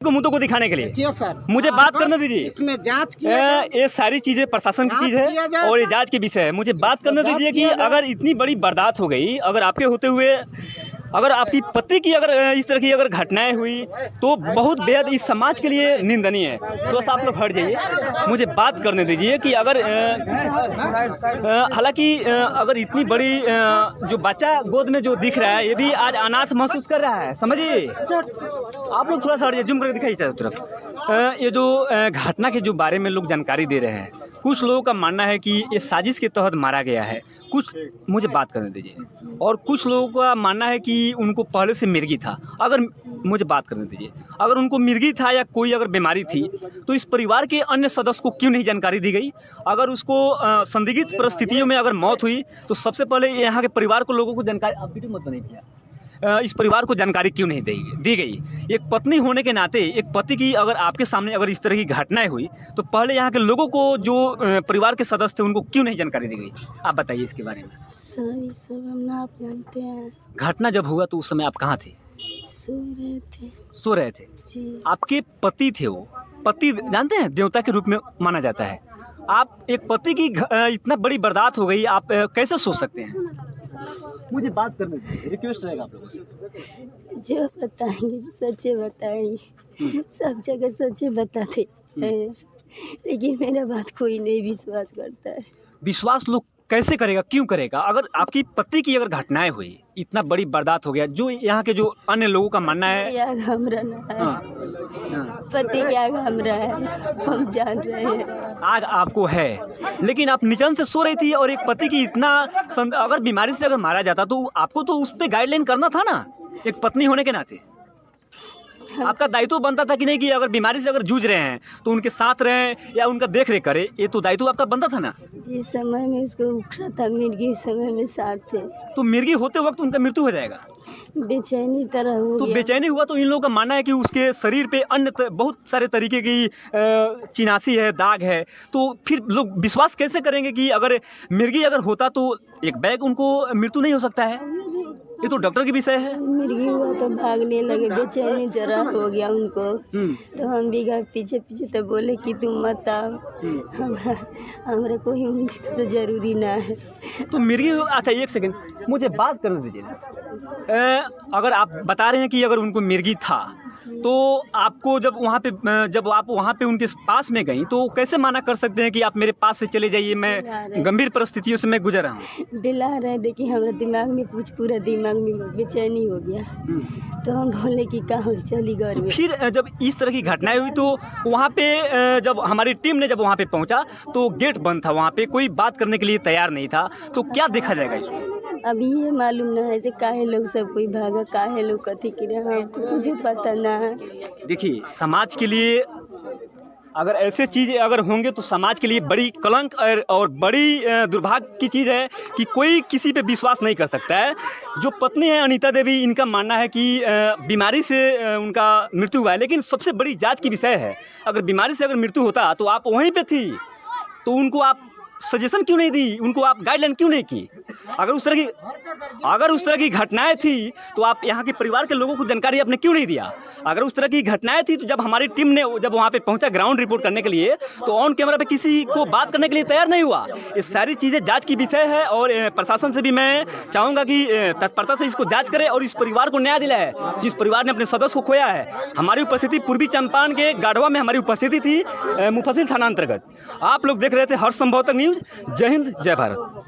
को मुद्दों को दिखाने के लिए क्यों सर? मुझे बात करने दीजिए। इसमें जांच किया जाए। ये सारी चीजें प्रशासन की चीज किया है जाए और ये सर। जांच के विषय है। मुझे बात करने जांच दीजिए कि किया जाए। अगर इतनी बड़ी वारदात हो गई, अगर आपके होते हुए अगर आपकी पति की अगर इस तरह की अगर घटनाएं हुई तो बहुत बेहद इस समाज के लिए निंदनीय है। तो आप लोग हट जाइए, मुझे बात करने दीजिए कि अगर हालांकि अगर इतनी बड़ी जो बच्चा गोद में जो दिख रहा है ये भी आज अनाथ महसूस कर रहा है, समझिए। आप लोग थोड़ा सा हट जाइए, जूम करके दिखाइए चारों तरफ। ये जो घटना के जो बारे में लोग जानकारी दे रहे हैं, कुछ लोगों का मानना है कि ये साजिश के तहत मारा गया है, कुछ मुझे बात करने दीजिए, और कुछ लोगों का मानना है कि उनको पहले से मिर्गी था। अगर मुझे बात करने दीजिए, अगर उनको मिर्गी था या कोई अगर बीमारी थी तो इस परिवार के अन्य सदस्य को क्यों नहीं जानकारी दी गई? अगर उसको संदिग्ध परिस्थितियों में अगर मौत हुई तो सबसे पहले यहाँ के परिवार को लोगों को जानकारी, आप वीडियो मत बनाइए भैया, इस परिवार को जानकारी क्यों नहीं दी गई? एक पत्नी होने के नाते एक पति की अगर आपके सामने अगर इस तरह की घटनाएं हुई तो पहले यहाँ के लोगों को जो परिवार के सदस्य थे उनको क्यों नहीं जानकारी दी गई? आप बताइए इसके बारे में। सर ये सब हम ना आप जानते हैं। घटना जब हुआ तो उस समय आप कहाँ थे? सो रहे थे जी। आपके पति थे, वो पति जानते हैं देवता के रूप में माना जाता है। आप एक पति की इतना बड़ी बर्दाश्त हो गई, आप कैसे सोच सकते हैं? मुझे बात करने दीजिए, रिक्वेस्ट रहेगा आप लोगों से। जो बताएंगे जो सच्चे बताएंगे, सब जगह सच्चे बताते हैं, लेकिन मेरा बात कोई नहीं विश्वास करता है। विश्वास लोग कैसे करेगा, क्यों करेगा? अगर आपकी पति की अगर घटनाएं हुई, इतना बड़ी बर्दाश्त हो गया, जो यहाँ के जो अन्य लोगों का मानना है क्या घमरा ना है, पति क्या घमरा है, हम जान रहे हैं। आग आपको है, लेकिन आप निचन से सो रही थी और एक पति की इतना अगर बीमारी से अगर मारा जाता तो आपको तो उस पर गाइडलाइन करना था ना, एक पत्नी होने के नाते। आपका दायित्व बनता था कि नहीं कि अगर बीमारी से अगर जूझ रहे हैं तो उनके साथ रहें या उनका देख रेख करें, ये तो दायित्व आपका बनता था ना। जिस समय में उसको उखड़ा था मिर्गी, समय में साथ थे, तो मिर्गी होते वक्त उनका मृत्यु हो जाएगा, बेचैनी तरह हो तो गया। बेचैनी हुआ तो इन लोगों का मानना है कि उसके शरीर पे अन्य बहुत सारे तरीके की चिन्हासी है, दाग है, तो फिर लोग विश्वास कैसे करेंगे कि अगर मिर्गी अगर होता तो एक बैग उनको मृत्यु नहीं हो सकता है? ये तो डॉक्टर की विषय है। मिर्गी हुआ तो भागने लगे, बेचैनी तरह हो गया उनको, तो हम भी गए पीछे पीछे, तो बोले कि तुम मत आओ, हमारे कोई तो जरूरी ना है। तो मिर्गी, अच्छा एक सेकंड मुझे बात करने दीजिए ना। अगर आप बता रहे हैं कि अगर उनको मिर्गी था तो आपको जब आप वहाँ पे उनके पास में गई तो कैसे माना कर सकते हैं कि आप मेरे पास से चले जाइए, मैं गंभीर परिस्थितियों से मैं गुजर रहा हूँ? दिला रहे, देखिए हमारे दिमाग में पूरा दिमाग में बेचैनी हो गया, तो हम बोले कि कहाँ चली घर में। फिर जब इस तरह की घटनाएं हुई तो वहाँ पे जब हमारी टीम ने जब वहाँ पे पहुँचा तो गेट बंद था, वहाँ पे कोई बात करने के लिए तैयार नहीं था, तो क्या देखा जाएगा इसमें? अभी ये मालूम ना है से काहे लोग सब कोई भागा, काहे लोग कथी करे, हमको कुछ पता ना है। देखिए समाज के लिए अगर ऐसे चीज़ अगर होंगे तो समाज के लिए बड़ी कलंक और बड़ी दुर्भाग्य की चीज़ है कि कोई किसी पे विश्वास नहीं कर सकता है। जो पत्नी है अनीता देवी, इनका मानना है कि बीमारी से उनका मृत्यु हुआ है, लेकिन सबसे बड़ी जांच की विषय है अगर बीमारी से अगर मृत्यु होता तो आप वहीं पे थी, तो उनको आप सजेशन क्यों नहीं दी, उनको आप गाइडलाइन क्यों नहीं की? अगर उस तरह की घटनाएं थी तो आप यहाँ के परिवार के लोगों को जानकारी आपने क्यों नहीं दिया? अगर उस तरह की घटनाएं थी तो जब हमारी टीम ने जब वहाँ पे पहुँचा ग्राउंड रिपोर्ट करने के लिए तो ऑन कैमरा पे किसी को बात करने के लिए तैयार नहीं हुआ। ये सारी चीज़ें जांच की विषय है और प्रशासन से भी मैं चाहूँगा कि तत्परता से इसको जाँच करे और इस परिवार को न्याय दिलाए जिस परिवार ने अपने सदस्य को खोया है। हमारी उपस्थिति पूर्वी चंपारण के गाढ़वा में हमारी उपस्थिति थी, मुफस्सिल थाना अंतर्गत। आप लोग देख रहे थे हर्ष संभव तक न्यूज़। जय हिंद, जय भारत।